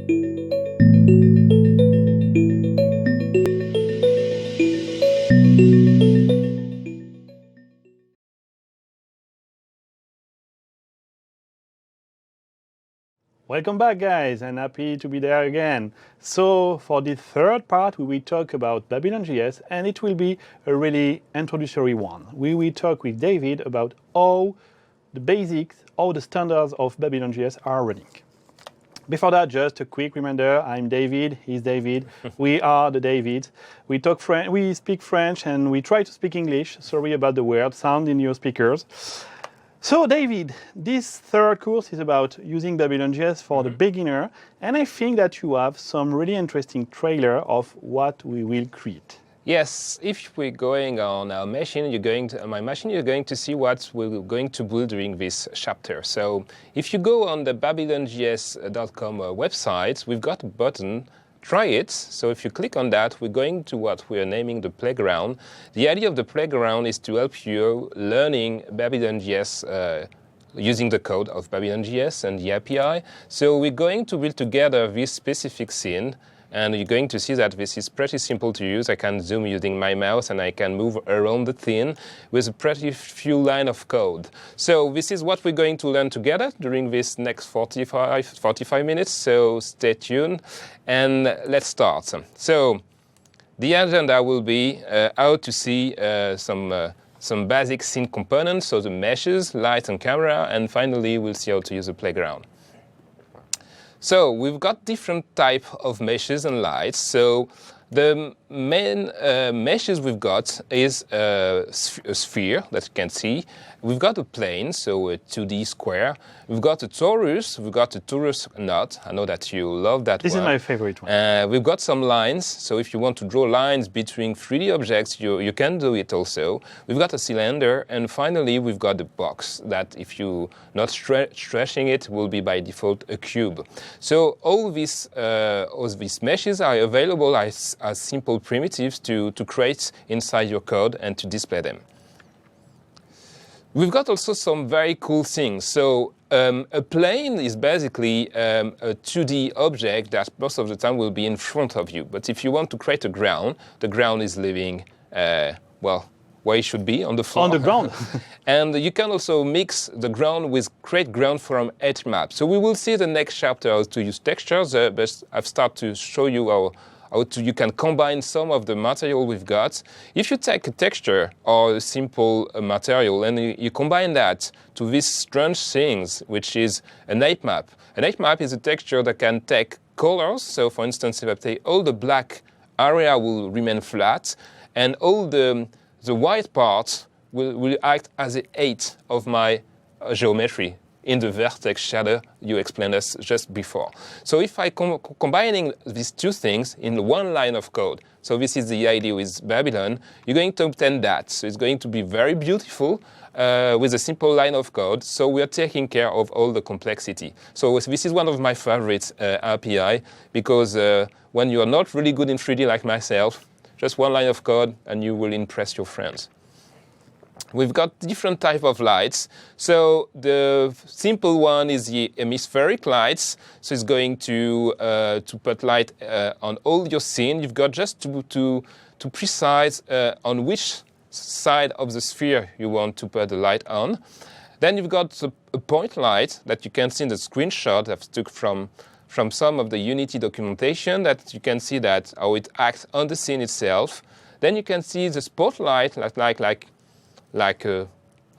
Welcome back, guys, and happy to be there again. So for the third part, we will talk about Babylon.js, and it will be a really introductory one. We will talk with David about how the basics, how the standards of Babylon.js are running. Before that, just a quick reminder, I'm David, he's David, we are the Davids. We speak French and we try to speak English. Sorry about the weird sound in your speakers. So, David, this third course is about using Babylon.js for the beginner, and I think that you have some really interesting trailer of what we will create. Yes, if we're going on our machine, my machine, you're going to see what we're going to build during this chapter. So, if you go on the babylonjs.com website, we've got a button. Try it. So if you click on that, we're going to what we are naming the playground. The idea of the playground is to help you learning Babylon.js using the code of Babylon.js and the API. So we're going to build together this specific scene. And you're going to see that this is pretty simple to use. I can zoom using my mouse and I can move around the thing with a pretty few lines of code. So this is what we're going to learn together during this next 45 minutes. So stay tuned and let's start. So the agenda will be how to see some basic scene components, so the meshes, lights and camera, and finally we'll see how to use the playground. So we've got different type of meshes and lights. So the main meshes we've got is a sphere that you can see. We've got a plane, so a 2D square. We've got a torus. We've got a torus knot. I know that you love that This one. is my favorite one. We've got some lines. So if you want to draw lines between 3D objects, you can do it also. We've got a cylinder. And finally, we've got the box that if you're not stretching it, will be by default a cube. So all these meshes are available as simple primitives to create inside your code and to display them. We've got also some very cool things. So a plane is basically a 2D object that most of the time will be in front of you. But if you want to create a ground, the ground is living, well, where it should be, on the floor. On the ground. And you can also mix the ground with create ground from edge map. So we will see the next chapter how to use textures, but I've started to show you how you can combine some of the material we've got. If you take a texture or a simple material and you combine that to these strange things, which is an ape map. An ape map is a texture that can take colors. So for instance, if I take all the black area will remain flat and all the white part will act as an 8 of my geometry in the vertex shader you explained us just before. So if I combining these two things in one line of code, so this is the idea with Babylon, you're going to obtain that. So it's going to be very beautiful with a simple line of code. So we are taking care of all the complexity. So this is one of my favorite API because when you are not really good in 3D like myself, just one line of code and you will impress your friends. We've got different type of lights. So the simple one is the hemispheric lights. So it's going to put light on all your scene. You've got just to precise on which side of the sphere you want to put the light on. Then you've got a point light that you can see in the screenshot I've took from some of the Unity documentation that you can see that how it acts on the scene itself. Then you can see the spotlight like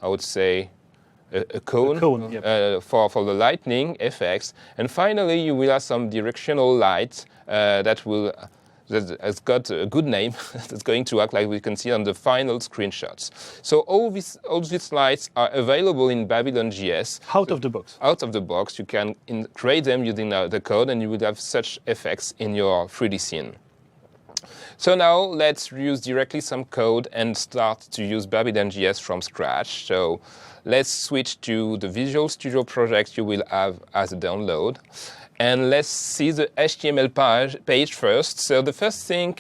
I would say a cone, yep. For the lightning effects. And finally, you will have some directional light that has got a good name that's going to act like we can see on the final screenshots. So all these lights are available in Babylon.js. Out of the box. Out of the box, you can create them using the code, and you would have such effects in your 3D scene. So now let's use directly some code and start to use Babylon.js from scratch. So let's switch to the Visual Studio project you will have as a download. And let's see the HTML page first. So the first thing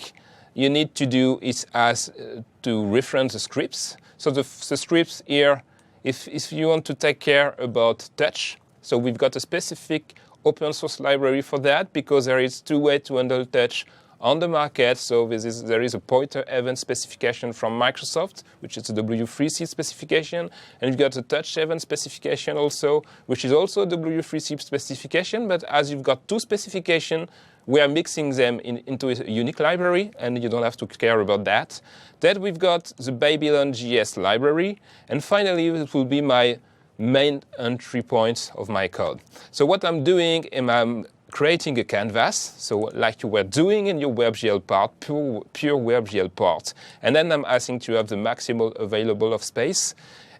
you need to do is to reference the scripts. So the scripts here, if you want to take care about touch, so we've got a specific open source library for that because there is two ways to handle touch on the market. So there is a pointer event specification from Microsoft, which is a W3C specification. And you've got a touch event specification also, which is also a W3C specification. But as you've got two specifications, we are mixing them into a unique library, and you don't have to care about that. Then we've got the BabylonJS library. And finally, it will be my main entry point of my code. So what I'm doing is I'm creating a canvas, so like you were doing in your WebGL part, pure WebGL part. And then I'm asking to have the maximal available of space.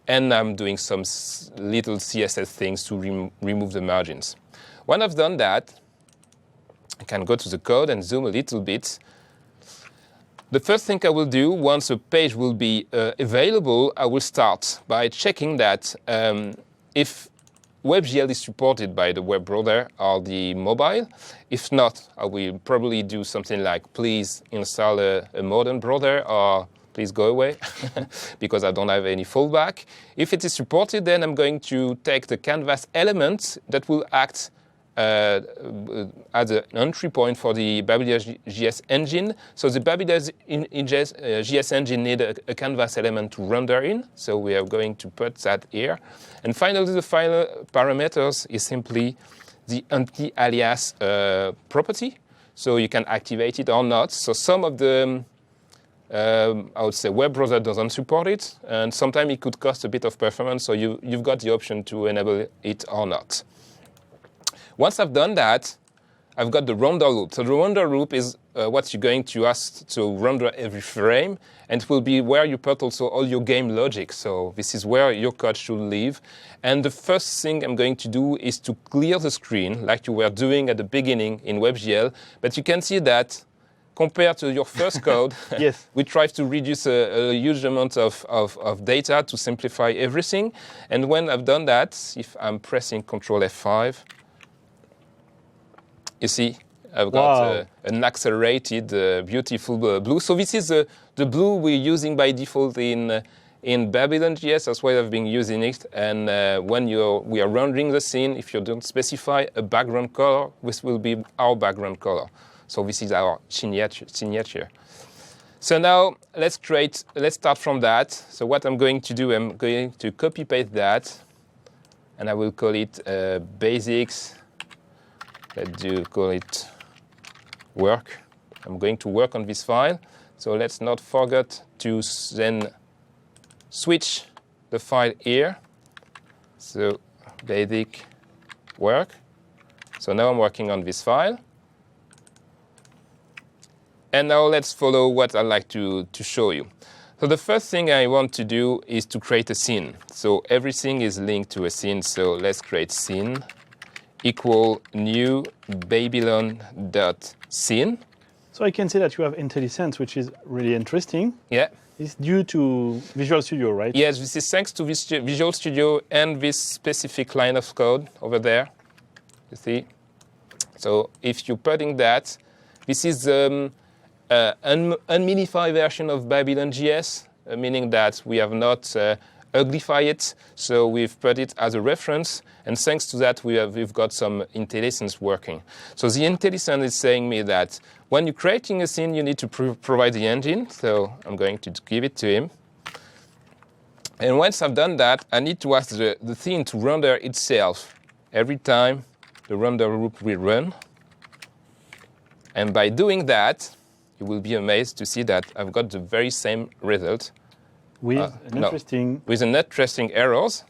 And I'm doing some little CSS things to remove the margins. When I've done that, I can go to the code and zoom a little bit. The first thing I will do, once a page will be available, I will start by checking that if WebGL is supported by the web browser or the mobile. If not, I will probably do something like, please install a modern browser, or please go away, because I don't have any fallback. If it is supported, then I'm going to take the canvas element that will act as an entry point for the BabylonJS engine. So the BabylonJS engine needs a canvas element to render in. So we are going to put that here. And finally, the final parameters is simply the anti-alias property. So you can activate it or not. So some of the, I would say, web browser doesn't support it. And sometimes it could cost a bit of performance. So you've got the option to enable it or not. Once I've done that, I've got the render loop. So the render loop is what you're going to ask to render every frame, and it will be where you put also all your game logic. So this is where your code should live. And the first thing I'm going to do is to clear the screen, like you were doing at the beginning in WebGL. But you can see that compared to your first code, yes. We tried to reduce a huge amount of data to simplify everything. And when I've done that, if I'm pressing Control F5, you see, I've got an accelerated, beautiful blue. So this is the blue we're using by default in BabylonJS. That's why I've been using it. And when we are rendering the scene, if you don't specify a background color, this will be our background color. So this is our signature. So now let's start from that. So what I'm going to do, I'm going to copy paste that, and I will call it basics. Let's call it work. I'm going to work on this file. So let's not forget to then switch the file here. So basic work. So now I'm working on this file. And now let's follow what I'd like to show you. So the first thing I want to do is to create a scene. So everything is linked to a scene. So let's create scene equal new babylon.scene. So I can say that you have IntelliSense, which is really interesting. Yeah. It's due to Visual Studio, right? Yes, this is thanks to Visual Studio and this specific line of code over there. You see? So if you're putting that, this is an unminified version of BabylonJS, meaning that we have not uglify it, so we've put it as a reference, and thanks to that we've got some IntelliSense working. So the IntelliSense is saying me that when you're creating a scene, you need to provide the engine, so I'm going to give it to him. And once I've done that, I need to ask the scene to render itself every time the render loop will run. And by doing that, you will be amazed to see that I've got the very same result. With an interesting errors.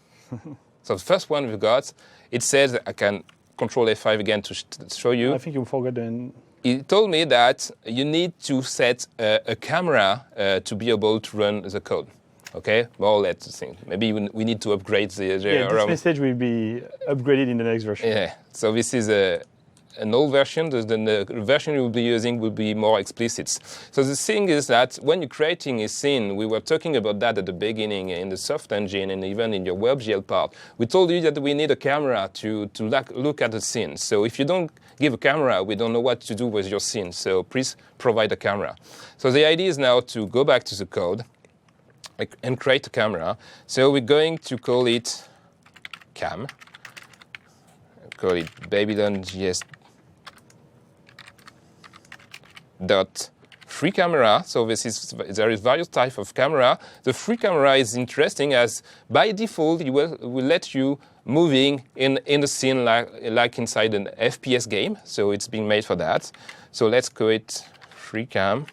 So the first one we've got, it says I can Control F5 again to show you. I think you forgot then. It told me that you need to set a camera to be able to run the code. Okay, more or less the thing. Maybe we need to upgrade the. This message will be upgraded in the next version. Yeah. So this is an old version. The version you will be using will be more explicit. So the thing is that when you're creating a scene, we were talking about that at the beginning in the soft engine and even in your WebGL part. We told you that we need a camera to look at the scene. So if you don't give a camera, we don't know what to do with your scene. So please provide a camera. So the idea is now to go back to the code and create a camera. So we're going to call it cam. call it BabylonJS.FreeCamera. So there is various types of camera. The free camera is interesting as by default it will let you moving in the scene like inside an FPS game. So it's being made for that. So let's call it FreeCam.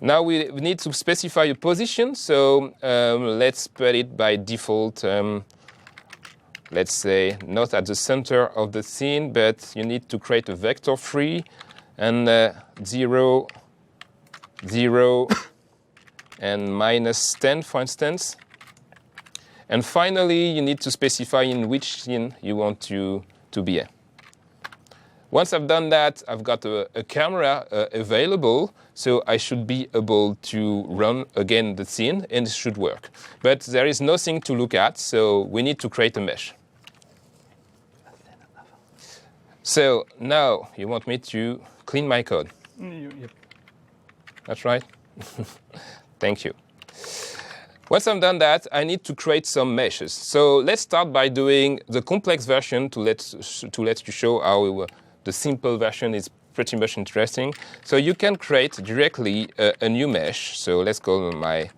Now we need to specify a position. So let's put it by default. Let's say not at the center of the scene, but you need to create a vector free and 0, 0, and -10, for instance. And finally, you need to specify in which scene you want to be in. Once I've done that, I've got a camera available, so I should be able to run again the scene, and it should work. But there is nothing to look at, so we need to create a mesh. So now you want me to clean my code. Yep. That's right. Thank you. Once I've done that, I need to create some meshes. So let's start by doing the complex version to let you show how the simple version is pretty much interesting. So you can create directly a new mesh. So let's call my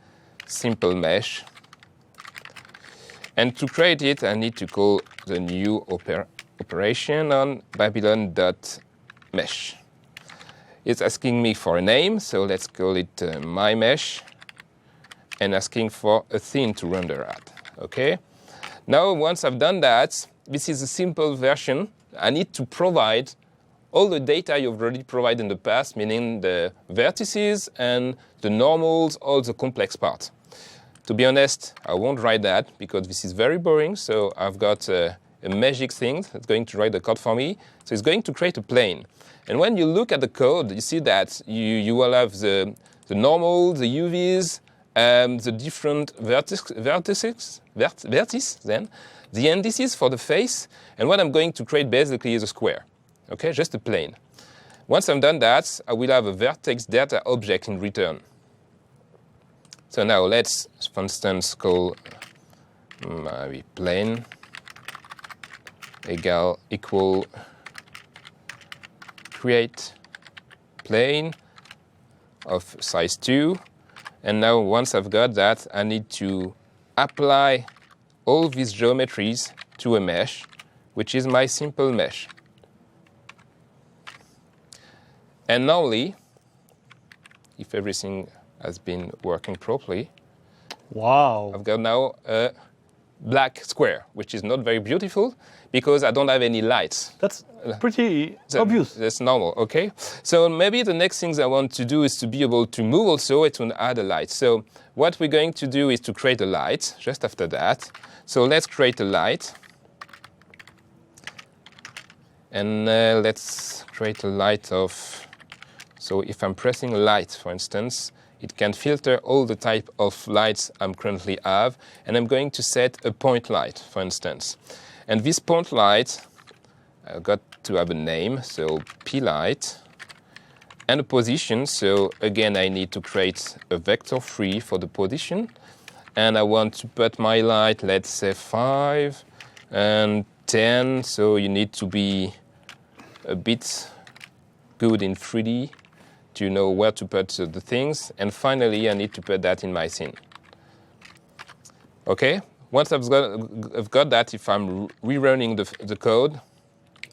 simple mesh. And to create it, I need to call the new operation on babylon.mesh. It's asking me for a name, so let's call it my mesh, and asking for a theme to render at. Okay. Now, once I've done that, this is a simple version. I need to provide all the data you've already provided in the past, meaning the vertices and the normals, all the complex parts. To be honest, I won't write that because this is very boring. So I've got a magic thing that's going to write the code for me. So it's going to create a plane. And when you look at the code, you see that you will have the normal, the UVs, the different vertices, then the indices for the face. And what I'm going to create basically is a square. Okay, just a plane. Once I've done that, I will have a vertex data object in return. So now let's, for instance, call my plane equal create plane of size 2. And now once I've got that, I need to apply all these geometries to a mesh, which is my simple mesh. And normally, if everything has been working properly, wow, I've got now a black square, which is not very beautiful because I don't have any lights. That's pretty obvious. That's normal, okay? So maybe the next things I want to do is to be able to move also and to add a light. So what we're going to do is to create a light just after that. So let's create a light. And let's create a light of... So if I'm pressing a light, for instance, it can filter all the type of lights I'm currently have. And I'm going to set a point light, for instance. And this point light, I've got to have a name, so p-light, and a position. So again, I need to create a vector free for the position. And I want to put my light, let's say 5 and 10. So you need to be a bit good in 3D to know where to put the things. And finally, I need to put that in my scene. Okay? Once I've got that, if I'm rerunning the code,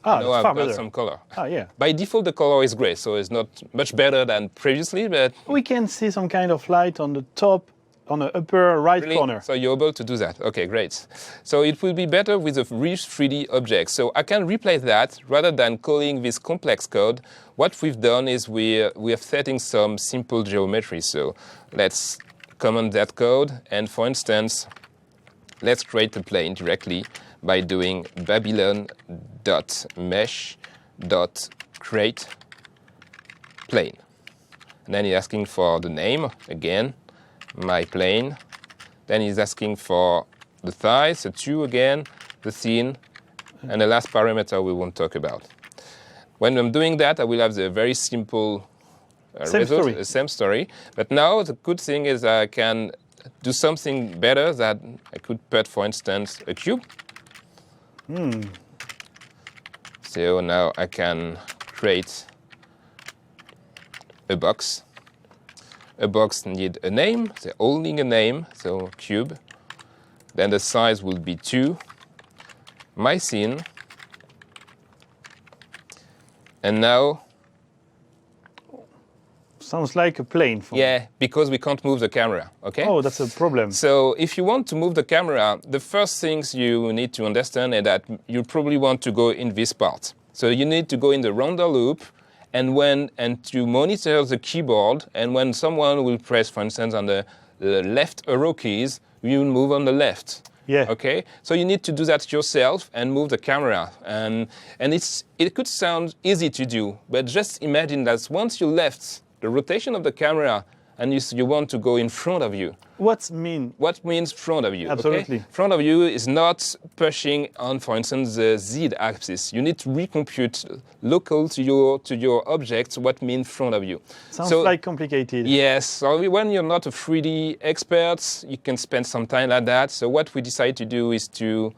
now I've got some color. Yeah. By default, the color is gray, so it's not much better than previously, but... We can see some kind of light on the top, on the upper right corner. So you're able to do that. Okay, great. So it will be better with a rich 3D object. So I can replace that rather than calling this complex code. What we've done is we are setting some simple geometry. So let's comment that code. And for instance, let's create a plane directly by doing babylon.mesh.create plane. And then he's asking for the name again. My plane. Then he's asking for the size, so 2 again, the scene, and the last parameter we won't talk about. When I'm doing that, I will have the very simple result, the same story. But now the good thing is I can do something better that I could put, for instance, a cube. So now I can create a box. A box needs a name, they all need a name, so cube. Then the size will be 2. My scene. And now... Sounds like a plane. Yeah, because we can't move the camera, okay? Oh, that's a problem. So if you want to move the camera, the first things you need to understand is that you probably want to go in this part. So you need to go in the render loop and to monitor the keyboard, and when someone will press, for instance, on the left arrow keys, you will move on the left. Yeah. Okay. So you need to do that yourself and move the camera, and it could sound easy to do, but just imagine that once you left the rotation of the camera and you want to go in front of you. What means front of you? Absolutely. Okay? Front of you is not pushing on, for instance, the Z axis. You need to recompute local to your object what means front of you. Sounds like complicated. Yes. So when you're not a 3D expert, you can spend some time like that. So what we decide to do is to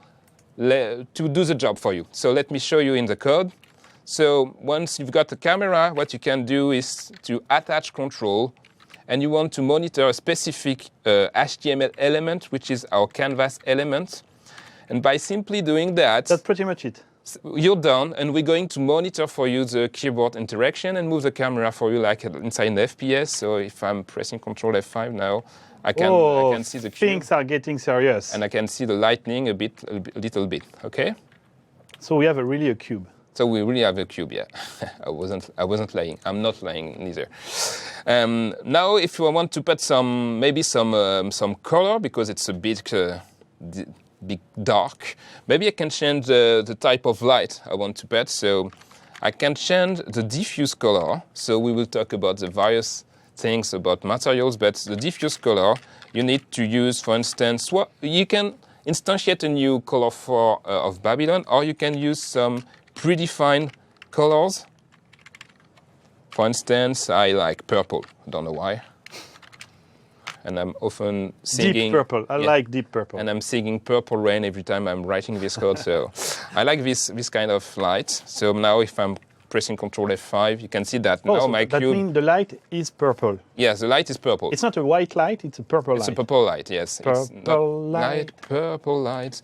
do the job for you. So let me show you in the code. So once you've got the camera, what you can do is to attach control, and you want to monitor a specific HTML element, which is our canvas element. And by simply doing that, that's pretty much it. You're done, and we're going to monitor for you the keyboard interaction and move the camera for you like inside an FPS. So if I'm pressing Control F5 now, I can see the cube. Things are getting serious. And I can see the lightning a little bit, okay? So we have really a cube. So we really have a cube, yeah. I wasn't lying. I'm not lying neither. Now, if you want to put some color, because it's a bit dark, maybe I can change the type of light I want to put. So I can change the diffuse color. So we will talk about the various things about materials, but the diffuse color you need to use, for instance, you can instantiate a new color of Babylon, or you can use some predefined colors. For instance, I like purple. I don't know why. And I'm often singing... Deep purple. I like deep purple. And I'm singing Purple Rain every time I'm writing this code. So I like this kind of light. So now if I'm pressing Control F5, you can see that now my cube... That means the light is purple. Yes, the light is purple. It's not a white light, it's a purple light. It's a purple light, yes. Purple light. Purple light.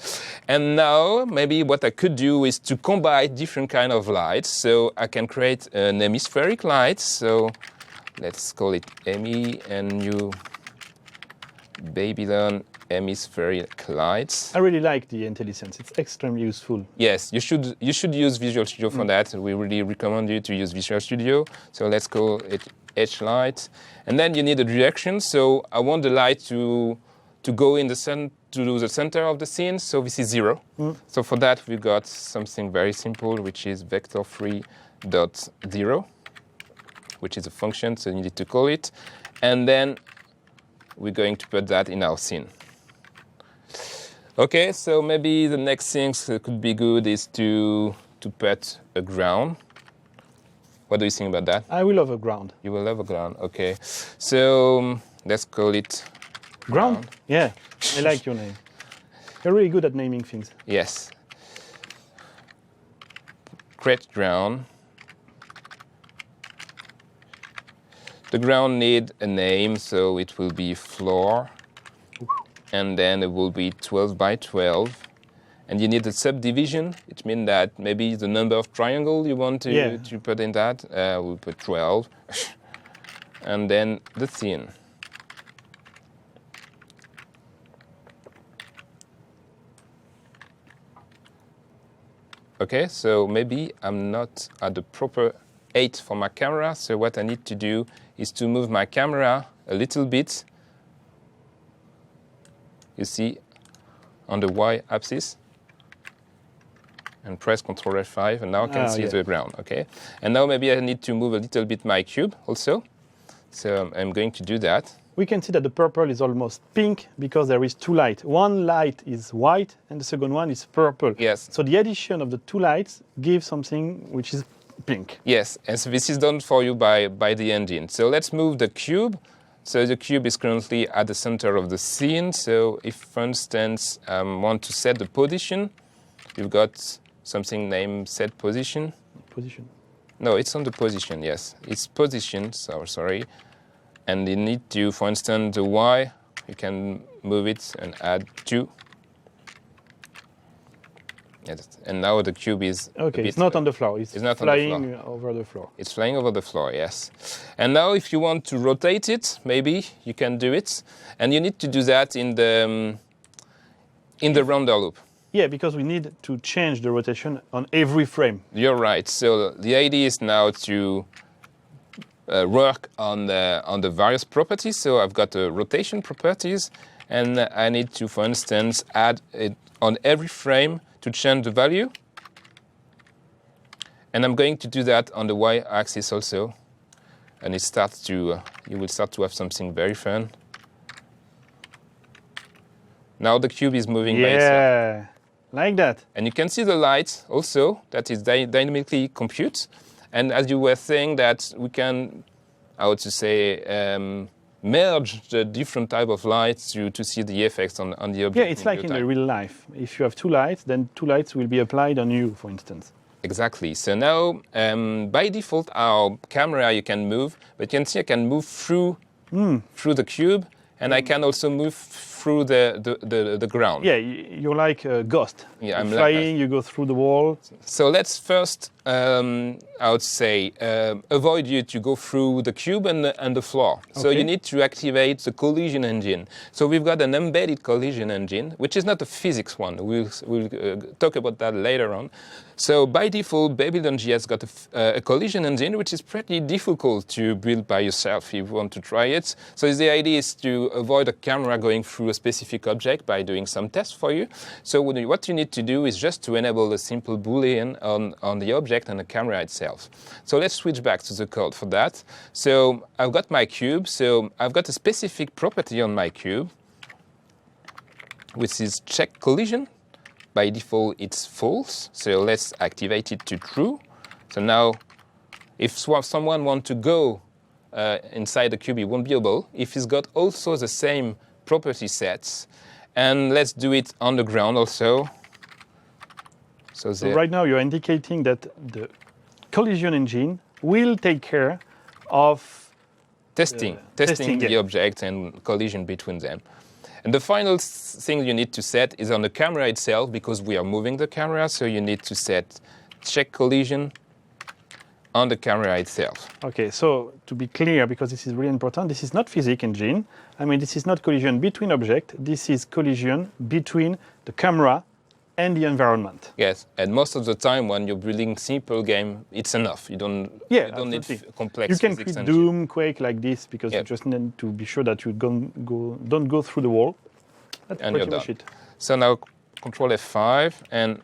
And now, maybe what I could do is to combine different kind of lights. So I can create an hemispheric light. So let's call it Hemi and new Babylon hemispheric lights. I really like the IntelliSense. It's extremely useful. Yes, you should use Visual Studio for that. We really recommend you to use Visual Studio. So let's call it H light. And then you need a direction. So I want the light to go in the center of the scene. So this is 0. So for that, we got something very simple, which is vector3.0, which is a function. So you need to call it. And then we're going to put that in our scene. Okay, so maybe the next thing that could be good is to put a ground. What do you think about that? I will love a ground. You will love a ground, okay. So let's call it ground. Yeah, I like your name. You're really good at naming things. Yes. Create ground. The ground need a name, so it will be floor. And then it will be 12 by 12. And you need a subdivision. It means that maybe the number of triangle you want to put in that. We'll put 12. And then the scene. Okay, so maybe I'm not at the proper 8 for my camera. So what I need to do is to move my camera a little bit. You see, on the y-axis, and press Ctrl F5, and now I can see the ground, okay? And now maybe I need to move a little bit my cube also. So I'm going to do that. We can see that the purple is almost pink because there is 2 lights. One light is white, and the second one is purple. Yes. So the addition of the 2 lights gives something which is pink. Yes, and so this is done for you by the engine. So let's move the cube. So the cube is currently at the center of the scene. So if, for instance, want to set the position, you've got something named set position. Position. No, it's on the position, yes. It's position, so sorry. And you need to, for instance, the Y, you can move it and add 2. Yes. And now the cube is okay. It's not on the floor. It's not flying on the floor. over the floor. It's flying over the floor, yes. And now if you want to rotate it, maybe you can do it. And you need to do that in the render loop. Yeah, because we need to change the rotation on every frame. You're right. So the idea is now to work on the various properties. So I've got the rotation properties, and I need to, for instance, add it on every frame to change the value. And I'm going to do that on the y-axis also. And it starts to, you will start to have something very fun. Now the cube is moving by itself. Yeah, like that. And you can see the light also that is dynamically compute. And as you were saying that we can, how to say, merge the different type of lights to see the effects on the object. Yeah, it's like in the real life. If you have 2 lights, then 2 lights will be applied on you, for instance. Exactly. So now, by default, our camera you can move, but you can see I can move through the cube, and I can also move through the ground. Yeah, you're like a ghost. Yeah, I'm flying, you go through the wall. So let's first, I would say, avoid you to go through the cube and the floor. Okay. So you need to activate the collision engine. So we've got an embedded collision engine, which is not a physics one. We'll talk about that later on. So by default, BabylonJS got a collision engine, which is pretty difficult to build by yourself if you want to try it. So the idea is to avoid a camera going through a specific object by doing some tests for you. So what you need to do is just to enable a simple Boolean on the object and the camera itself. So let's switch back to the code for that. So I've got my cube. So I've got a specific property on my cube, which is check collision. By default, it's false. So let's activate it to true. So now, if someone wants to go inside the cube, he won't be able. If he's got also the same property sets, and let's do it on the ground also. So right now, you're indicating that the collision engine will take care of testing the object and collision between them. And the final thing you need to set is on the camera itself, because we are moving the camera, so you need to set check collision on the camera itself. Okay, so to be clear, because this is really important, this is not physics engine. I mean, this is not collision between objects. This is collision between the camera and the environment. Yes, and most of the time when you're building simple game, it's enough. You don't need complex. You can create Doom, Quake like this, because you just need to be sure that you don't go through the wall. That's and pretty much it. So now Control F5, and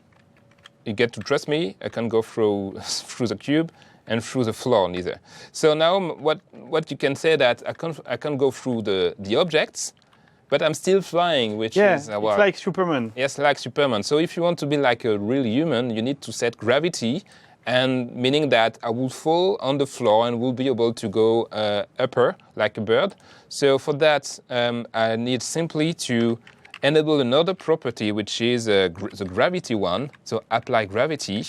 you get to trust me. I can go through the cube and through the floor neither. So now what you can say that I can go through the objects, but I'm still flying, which is it's like Superman. Yes, like Superman. So if you want to be like a real human, you need to set gravity, and meaning that I will fall on the floor and will be able to go upper like a bird. So for that, I need simply to enable another property, which is the gravity one. So apply gravity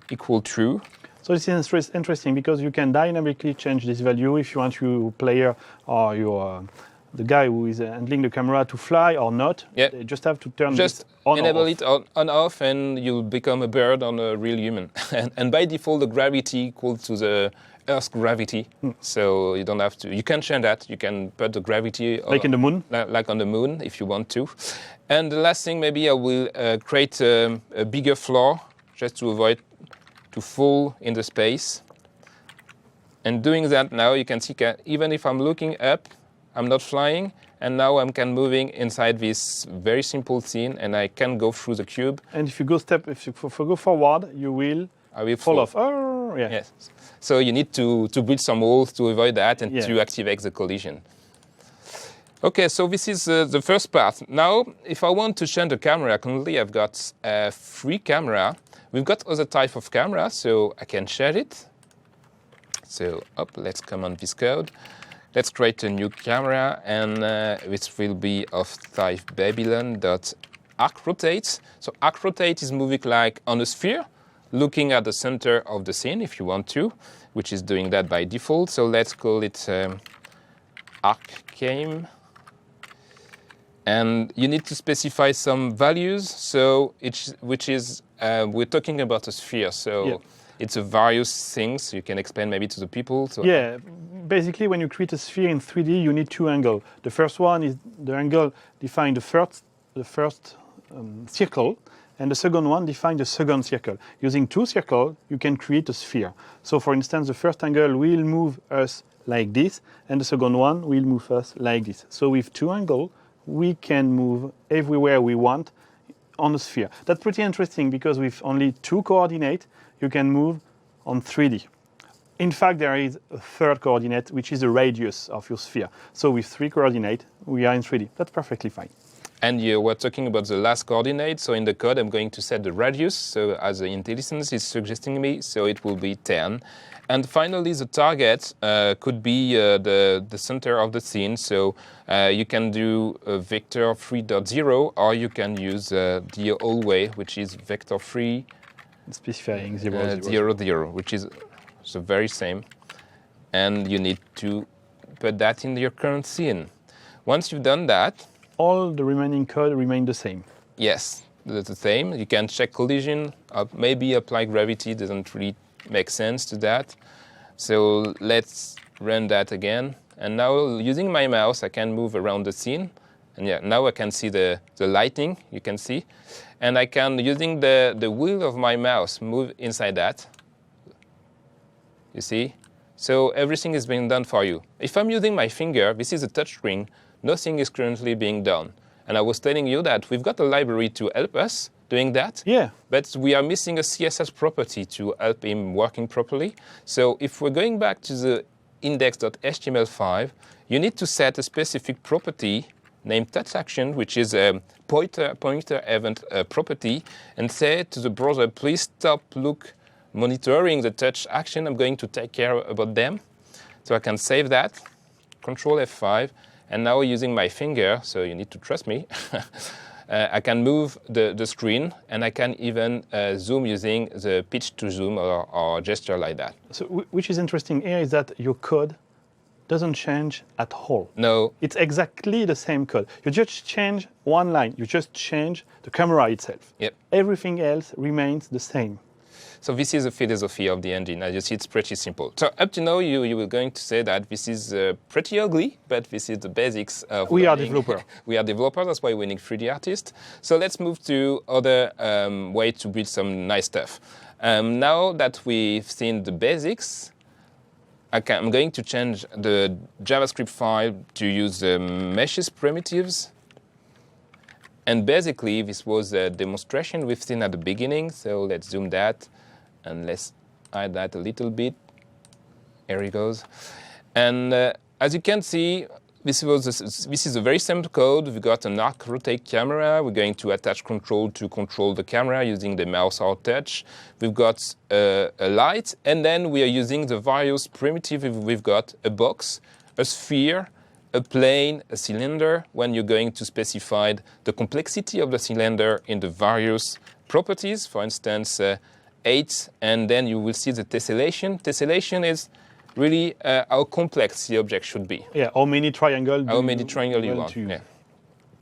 equal true. So this is interesting because you can dynamically change this value if you want your player or the guy who is handling the camera to fly or not. Yep. They just have to turn just this on enable or off. it on off, and you'll become a bird on a real human. and by default, the gravity equals to the Earth's gravity. So you don't have to. You can change that. You can put the gravity like in the moon, like on the moon, if you want to. And the last thing, maybe I will create a bigger floor just to avoid to fall in the space. And doing that now, you can see even if I'm looking up, I'm not flying, and now I'm moving inside this very simple scene, and I can go through the cube. And if you go go forward, I will fall off. Oh, yeah. Yes. So you need to build some walls to avoid that and to activate the collision. Okay, so this is the first part. Now, if I want to change the camera, currently I've got a free camera. We've got other type of camera, so I can share it. So, let's command this code. Let's create a new camera, and which will be of type Babylon.image. arc rotate. So arc rotate is moving like on a sphere, looking at the center of the scene if you want to, which is doing that by default. So let's call it arc came. And you need to specify some values. So we're talking about a sphere. So it's a various things you can explain maybe to the people. So basically when you create a sphere in 3D, you need two angles. The first one is the angle define the first circle, and the second one define the second circle. Using two circles, you can create a sphere. So for instance, the first angle will move us like this, and the second one will move us like this. So with two angles, we can move everywhere we want on the sphere. That's pretty interesting because with only two coordinates, you can move on 3D. In fact, there is a third coordinate, which is the radius of your sphere. So with three coordinates, we are in 3D. That's perfectly fine. And you were talking about the last coordinate. So in the code, I'm going to set the radius. So as the IntelliSense is suggesting me, so it will be 10. And finally, the target could be the center of the scene. So you can do vector 3.0, or you can use the old way, which is vector 3 specifying 0, 0, which is the very same. And you need to put that in your current scene. Once you've done that, all the remaining code remain the same. Yes, the same. You can check collision. Maybe apply gravity doesn't really make sense to that. So let's run that again. And now using my mouse, I can move around the scene. And now I can see the lighting, you can see. And I can, using the wheel of my mouse, move inside that. You see? So everything is being done for you. If I'm using my finger, this is a touch screen, nothing is currently being done. And I was telling you that we've got a library to help us doing that. Yeah. But we are missing a CSS property to help him working properly. So if we're going back to the index.html5, you need to set a specific property named touch action, which is a pointer event property, and say to the browser, please stop monitoring the touch action. I'm going to take care about them. So I can save that, Control F5, and now using my finger, so you need to trust me, I can move the screen, and I can even zoom using the pitch to zoom or gesture like that. So which is interesting here is that your code doesn't change at all. No. It's exactly the same code. You just change one line. You just change the camera itself. Yep. Everything else remains the same. So this is the philosophy of the engine. As you see, it's pretty simple. So up to now, you were going to say that this is pretty ugly, but this is the basics of We learning. are developers. We are developers. That's why we need 3D artists. So let's move to other way to build some nice stuff. Now that we've seen the basics, I'm going to change the JavaScript file to use the meshes primitives. And basically, this was a demonstration we've seen at the beginning. So let's zoom that. And let's hide that a little bit. Here it goes. And as you can see, this is a very simple code. We've got an arc rotate camera. We're going to attach control to control the camera using the mouse or touch. We've got a light. And then we are using the various primitives. We've got a box, a sphere, a plane, a cylinder, when you're going to specify the complexity of the cylinder in the various properties. For instance, 8, and then you will see the tessellation. Tessellation is really how complex the object should be. Yeah, how many triangles you want. Yeah.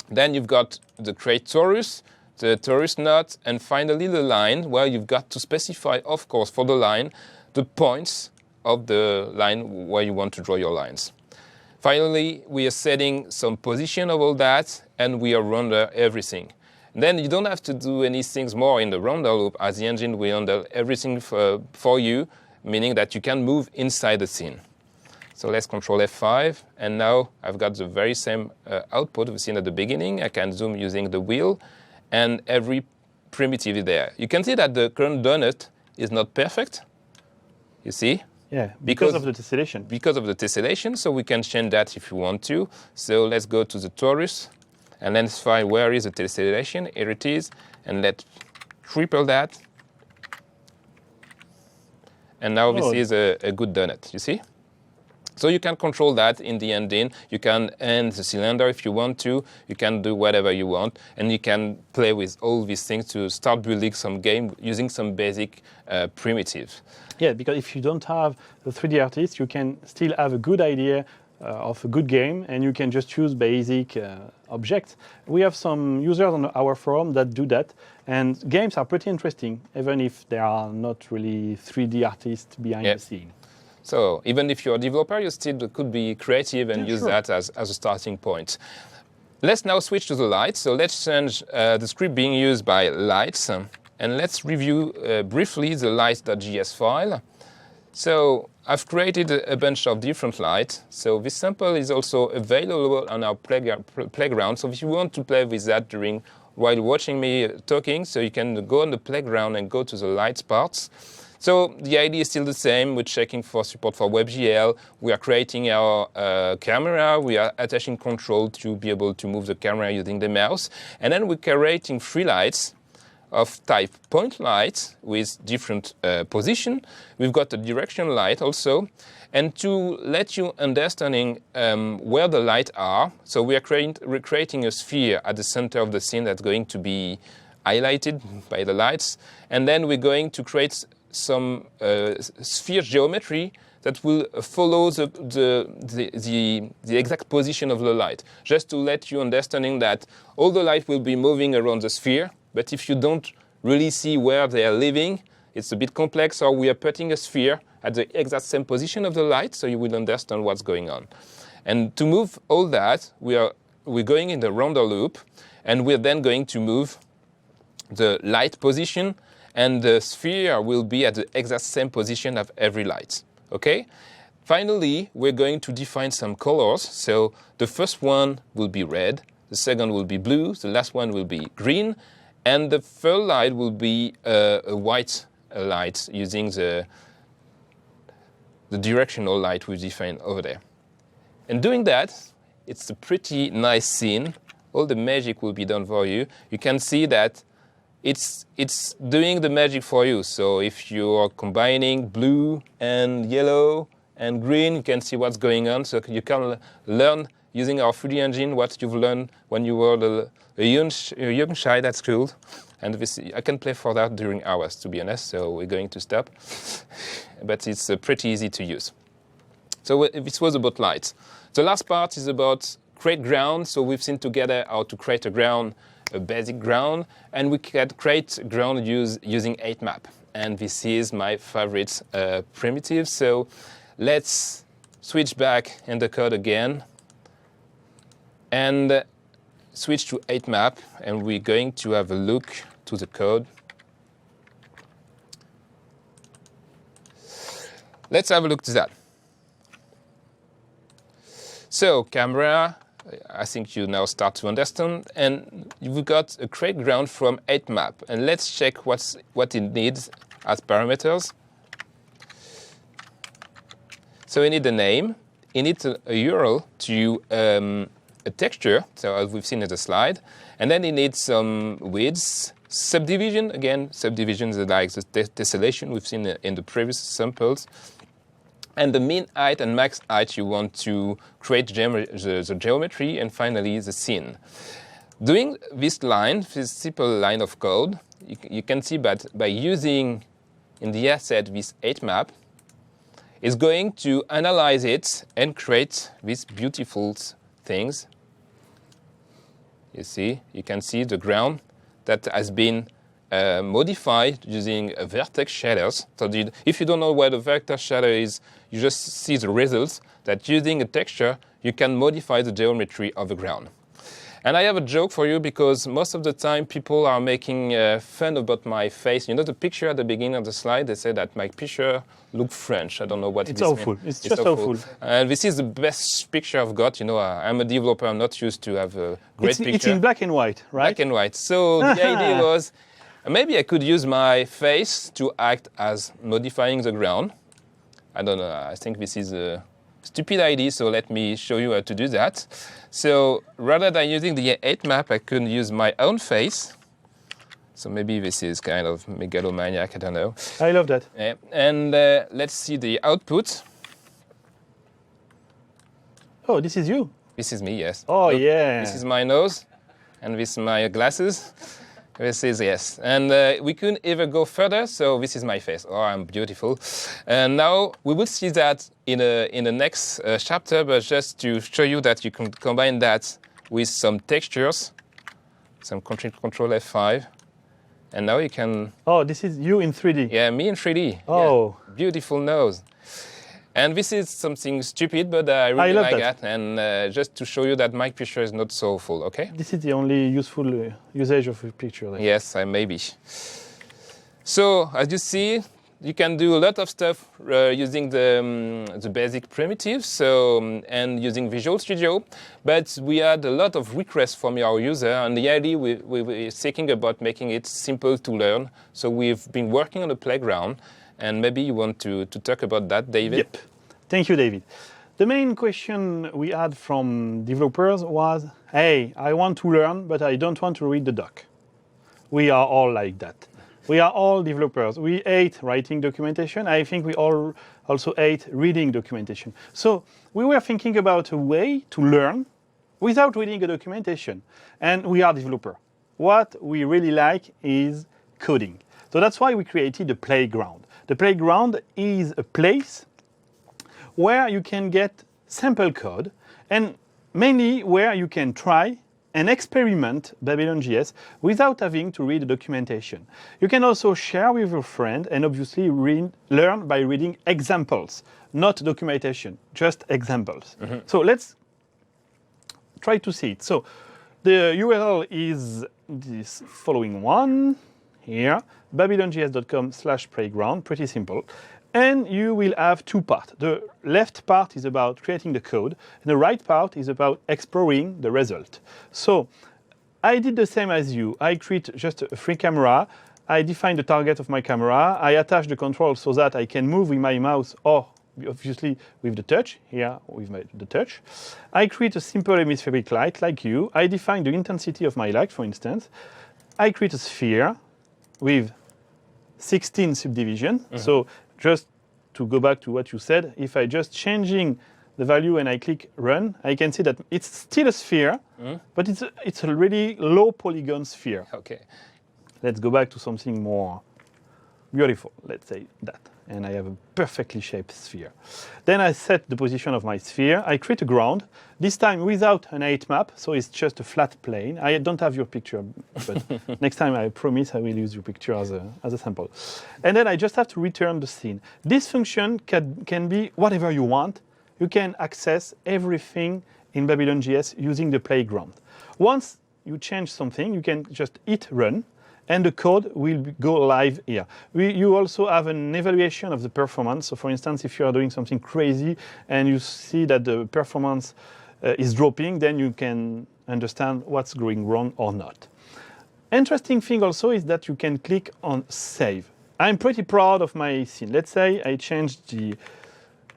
Then you've got the create torus, the torus knot, and finally the line, where you've got to specify, of course, for the line, the points of the line where you want to draw your lines. Finally, we are setting some position of all that, and we are render everything. Then you don't have to do any things more in the render loop, as the engine will handle everything for you, meaning that you can move inside the scene. So let's Control F5, and now I've got the very same output we've seen at the beginning. I can zoom using the wheel, and every primitive is there. You can see that the current donut is not perfect, you see? Yeah, because of the tessellation. Because of the tessellation, so we can change that if you want to. So let's go to the torus, and let's find where is the tessellation. Here it is, and let's triple that. And now this is a good donut, you see? So you can control that in the engine. You can end the cylinder if you want to. You can do whatever you want. And you can play with all these things to start building some game using some basic primitive. Yeah, because if you don't have the 3D artist, you can still have a good idea of a good game, and you can just choose basic objects. We have some users on our forum that do that, and games are pretty interesting, even if there are not really 3D artists behind the scene. So even if you're a developer, you still could be creative and use that as a starting point. Let's now switch to the lights. So let's change the script being used by lights, and let's review briefly the lights.js file. So I've created a bunch of different lights. So this sample is also available on our playground. So if you want to play with that while watching me talking, so you can go on the playground and go to the lights parts. So the idea is still the same. We're checking for support for WebGL. We are creating our camera. We are attaching control to be able to move the camera using the mouse. And then we're creating 3 lights of type point light with different position. We've got a direction light also. And to let you understanding where the lights are, so we're creating a sphere at the center of the scene that's going to be highlighted by the lights. And then we're going to create some sphere geometry that will follow the exact position of the light, just to let you understanding that all the light will be moving around the sphere, but if you don't really see where they are living, it's a bit complex, or we are putting a sphere at the exact same position of the light, so you will understand what's going on. And to move all that, we're going in the rounder loop, and we're then going to move the light position, and the sphere will be at the exact same position of every light. Okay? Finally, we're going to define some colors. So the first one will be red, the second will be blue, the last one will be green, and the third light will be a white light using the directional light we defined over there. And doing that, it's a pretty nice scene. All the magic will be done for you. You can see that it's doing the magic for you. So if you are combining blue and yellow and green, you can see what's going on. So you can learn using our 3D engine what you've learned when you were a young child at school. And I can play for that during hours, to be honest. So we're going to stop. But it's pretty easy to use. So this was about lights. The last part is about create ground. So we've seen together how to create a basic ground, and we can create ground using 8map. And this is my favorite primitive. So let's switch back in the code again and switch to 8map, and we're going to have a look to the code. Let's have a look to that. So camera, I think you now start to understand, and we've got a create ground from 8map, and let's check what it needs as parameters. So we need a name, it needs a URL to a texture, so as we've seen in the slide, and then it needs some widths, subdivision, again, subdivisions are like the tessellation we've seen in the previous samples, and the min height and max height you want to create the geometry, and finally the scene. Doing this simple line of code, you can see that by using in the asset this 8map, is going to analyze it and create these beautiful things. You see, you can see the ground that has been modified using vertex shaders. So if you don't know where the vertex shader is, you just see the results that using a texture, you can modify the geometry of the ground. And I have a joke for you, because most of the time people are making fun about my face. You know the picture at the beginning of the slide, they say that my picture looks French. I don't know what it is. It's awful. It's just awful. And this is the best picture I've got. You know, I'm a developer. I'm not used to have a great picture. It's in black and white, right? Black and white. So the idea was, maybe I could use my face to act as modifying the ground. I don't know. I think this is a stupid idea, so let me show you how to do that. So rather than using the 8map, I could use my own face. So maybe this is kind of megalomaniac, I don't know. I love that. And let's see the output. Oh, this is you. This is me, yes. Oh, Look, yeah. This is my nose, and this is my glasses. This is, yes. And we couldn't even go further, so this is my face. Oh, I'm beautiful. And now we will see that in the next chapter, but just to show you that you can combine that with some textures, some Control F5. And now you can... Oh, this is you in 3D. Yeah, me in 3D. Oh. Yeah. Beautiful nose. And this is something stupid, but I really like that. And just to show you that my picture is not so full, okay? This is the only useful usage of a picture. There. Yes, maybe. So, as you see, you can do a lot of stuff using the basic primitives, and using Visual Studio. But we had a lot of requests from our user, and the idea we were thinking about making it simple to learn. So we've been working on a playground. And maybe you want to talk about that, David? Yep. Thank you, David. The main question we had from developers was, hey, I want to learn, but I don't want to read the doc. We are all like that. We are all developers. We hate writing documentation. I think we all also hate reading documentation. So we were thinking about a way to learn without reading a documentation. And we are developers. What we really like is coding. So that's why we created a playground. The playground is a place where you can get sample code and mainly where you can try and experiment Babylon.js without having to read the documentation. You can also share with your friend and obviously learn by reading examples, not documentation, just examples. Mm-hmm. So let's try to see it. So the URL is this following one here. babylonjs.com/playground, pretty simple. And you will have two parts. The left part is about creating the code, and the right part is about exploring the result. So I did the same as you. I create just a free camera. I define the target of my camera. I attach the control so that I can move with my mouse or obviously with the touch, here with the touch. I create a simple hemispheric light like you. I define the intensity of my light, for instance. I create a sphere with 16 subdivisions. Mm-hmm. So just to go back to what you said, if I just changing the value and I click run, I can see that it's still a sphere, but it's a really low polygon sphere. Okay. Let's go back to something more beautiful, let's say that. And I have a perfectly shaped sphere. Then I set the position of my sphere. I create a ground, this time without an 8 map, so it's just a flat plane. I don't have your picture, but next time I promise I will use your picture as a sample. And then I just have to return the scene. This function can be whatever you want. You can access everything in Babylon.js using the playground. Once you change something, you can just hit run, and the code will go live here. You also have an evaluation of the performance. So for instance, if you are doing something crazy and you see that the performance is dropping, then you can understand what's going wrong or not. Interesting thing also is that you can click on save. I'm pretty proud of my scene. Let's say I change the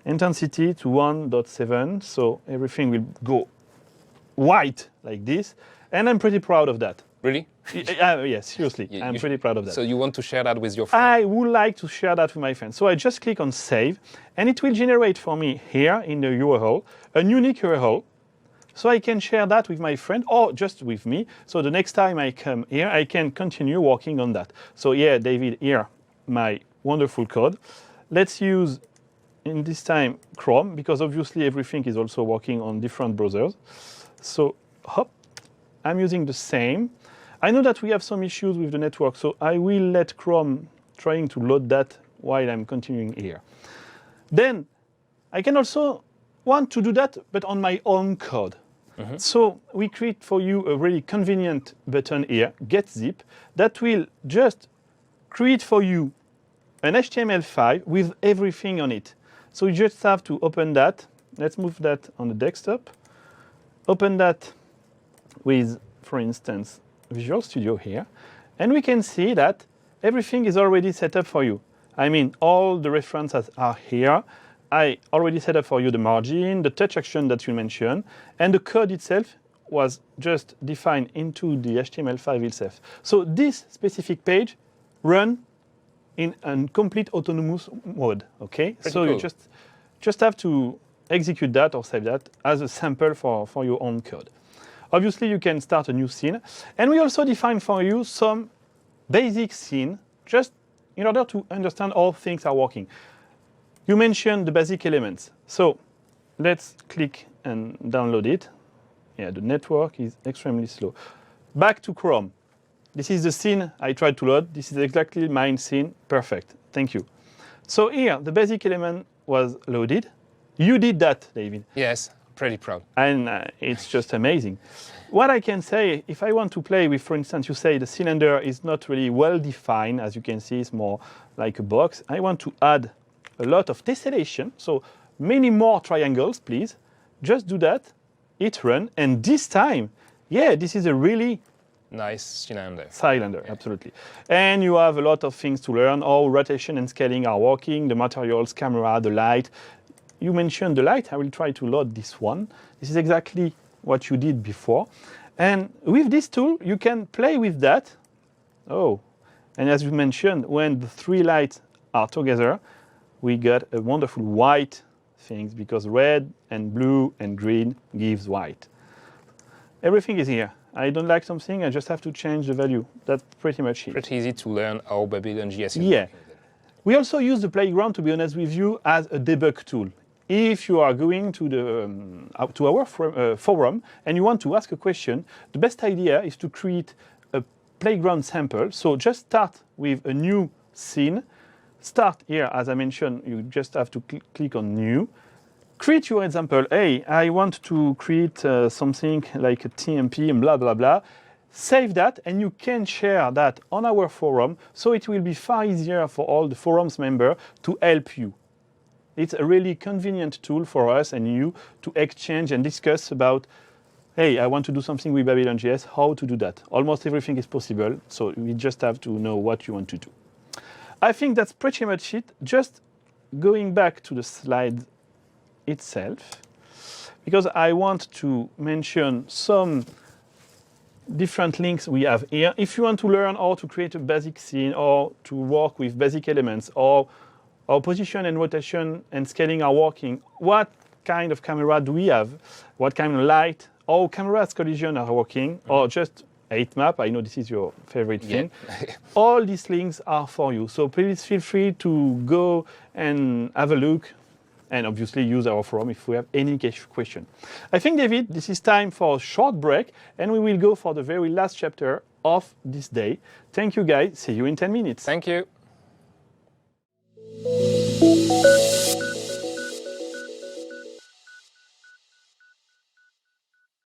intensity to 1.7, so everything will go white like this, and I'm pretty proud of that. Really? Yes, seriously, I'm pretty proud of that. So you want to share that with your friends? I would like to share that with my friends. So I just click on save, and it will generate for me here in the URL a unique URL. So I can share that with my friend or just with me. So the next time I come here, I can continue working on that. So yeah, David, here, my wonderful code. Let's use, in this time, Chrome, because obviously everything is also working on different browsers. So hop, I'm using the same. I know that we have some issues with the network, so I will let Chrome trying to load that while I'm continuing here. Then I can also want to do that, but on my own code. Mm-hmm. So we create for you a really convenient button here, get zip, that will just create for you an HTML5 with everything on it. So you just have to open that. Let's move that on the desktop. Open that with, for instance, Visual Studio here, and we can see that everything is already set up for you. I mean, all the references are here. I already set up for you the margin, the touch action that you mentioned, and the code itself was just defined into the HTML5 itself. So this specific page runs in a complete autonomous mode, okay? Pretty so cool. You just have to execute that or save that as a sample for your own code. Obviously, you can start a new scene. And we also define for you some basic scene, just in order to understand how things are working. You mentioned the basic elements. So let's click and download it. Yeah, the network is extremely slow. Back to Chrome. This is the scene I tried to load. This is exactly my scene. Perfect. Thank you. So here, the basic element was loaded. You did that, David. Yes, pretty proud. And it's just amazing. What I can say, if I want to play with, for instance, you say the cylinder is not really well defined. As you can see, it's more like a box. I want to add a lot of tessellation. So many more triangles, please. Just do that. Hit run. And this time, yeah, this is a really nice cylinder. Cylinder, absolutely. And you have a lot of things to learn, how rotation and scaling are working, the materials, camera, the light. You mentioned the light. I will try to load this one. This is exactly what you did before. And with this tool, you can play with that. Oh, and as you mentioned, when the three lights are together, we got a wonderful white things because red and blue and green gives white. Everything is here. I don't like something, I just have to change the value. That's pretty much it. Pretty easy to learn how BabylonJS is Yeah. working. We also use the playground, to be honest with you, as a debug tool. If you are going to our forum and you want to ask a question, the best idea is to create a playground sample. So just start with a new scene. Start here, as I mentioned, you just have to click on New. Create your example. Hey, I want to create something like a TMP and blah, blah, blah. Save that, and you can share that on our forum, so it will be far easier for all the forums members to help you. It's a really convenient tool for us and you to exchange and discuss about, hey, I want to do something with BabylonJS, how to do that. Almost everything is possible, so we just have to know what you want to do. I think that's pretty much it. Just going back to the slide itself, because I want to mention some different links we have here. If you want to learn how to create a basic scene or to work with basic elements or how position and rotation and scaling are working, what kind of camera do we have, what kind of light, how camera's collision are working, or just 8-map, I know this is your favorite thing. Yeah. All these links are for you. So please feel free to go and have a look and obviously use our forum if we have any question. I think, David, this is time for a short break and we will go for the very last chapter of this day. Thank you, guys. See you in 10 minutes. Thank you.